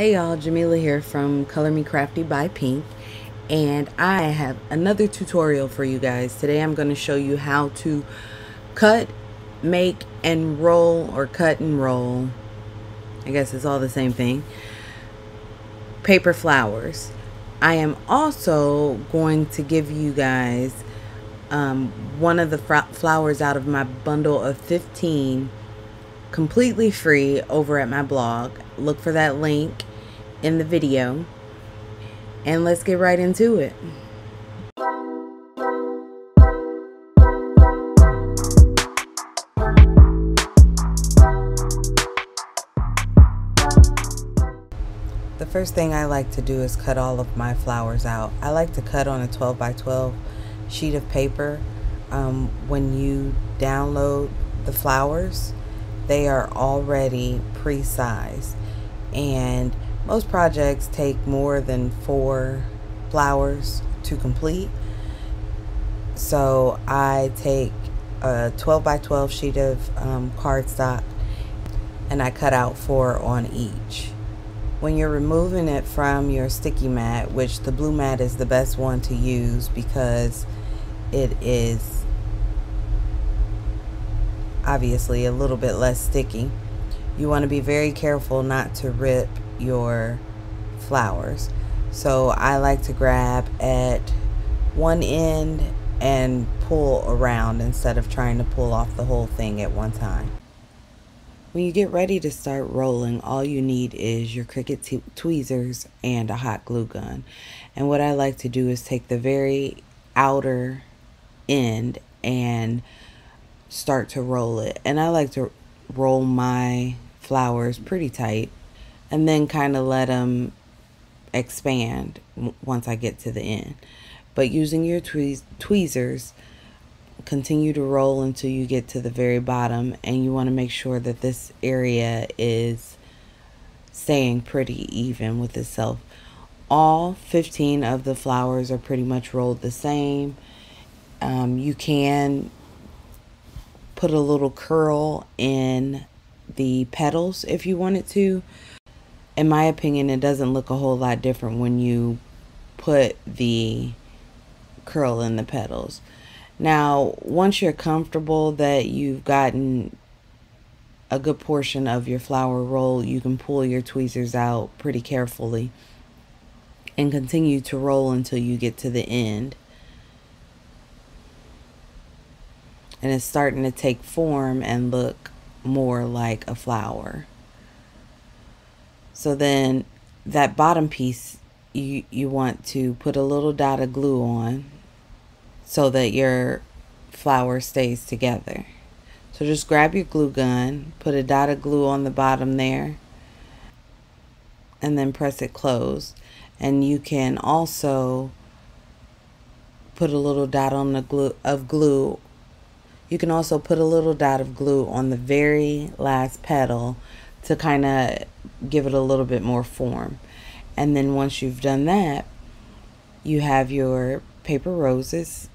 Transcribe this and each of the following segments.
Hey y'all, Jamila here from Color Me Crafty by Pink, and I have another tutorial for you guys. Today I'm going to show you how to cut, make, and roll, or cut and roll, I guess it's all the same thing, paper flowers. I am also going to give you guys one of the flowers out of my bundle of 15 completely free over at my blog. Look for that link in the video, and let's get right into it. The first thing I like to do is cut all of my flowers out. I like to cut on a 12 by 12 sheet of paper. When you download the flowers, they are already pre-sized, and most projects take more than 4 flowers to complete. So I take a 12 by 12 sheet of cardstock, and I cut out 4 on each. When you're removing it from your sticky mat, which the blue mat is the best one to use because it is obviously a little bit less sticky, you want to be very careful not to rip your flowers. So I like to grab at one end and pull around instead of trying to pull off the whole thing at one time. When you get ready to start rolling, all you need is your Cricut tweezers and a hot glue gun. And what I like to do is take the very outer end and start to roll it. And I like to roll my flowers pretty tight and then kind of let them expand once I get to the end. But using your tweezers, continue to roll until you get to the very bottom, and you want to make sure that this area is staying pretty even with itself. All 15 of the flowers are pretty much rolled the same. You can put a little curl in the petals if you wanted to. In my opinion, it doesn't look a whole lot different when you put the curl in the petals. Now, once you're comfortable that you've gotten a good portion of your flower roll, you can pull your tweezers out pretty carefully and continue to roll until you get to the end. And it's starting to take form and look more like a flower. So then that bottom piece, you want to put a little dot of glue on so that your flower stays together. So just grab your glue gun, put a dot of glue on the bottom there, and then press it closed. And you can also put a little dot on the glue. You can also put a little dot of glue on the very last petal to kind of give it a little bit more form. And then once you've done that, you have your paper roses,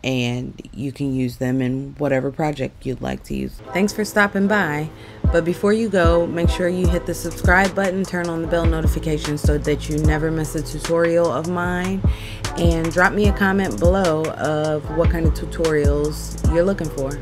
and you can use them in whatever project you'd like to use. Thanks for stopping by. But before you go, make sure you hit the subscribe button, turn on the bell notification so that you never miss a tutorial of mine, and drop me a comment below of what kind of tutorials you're looking for.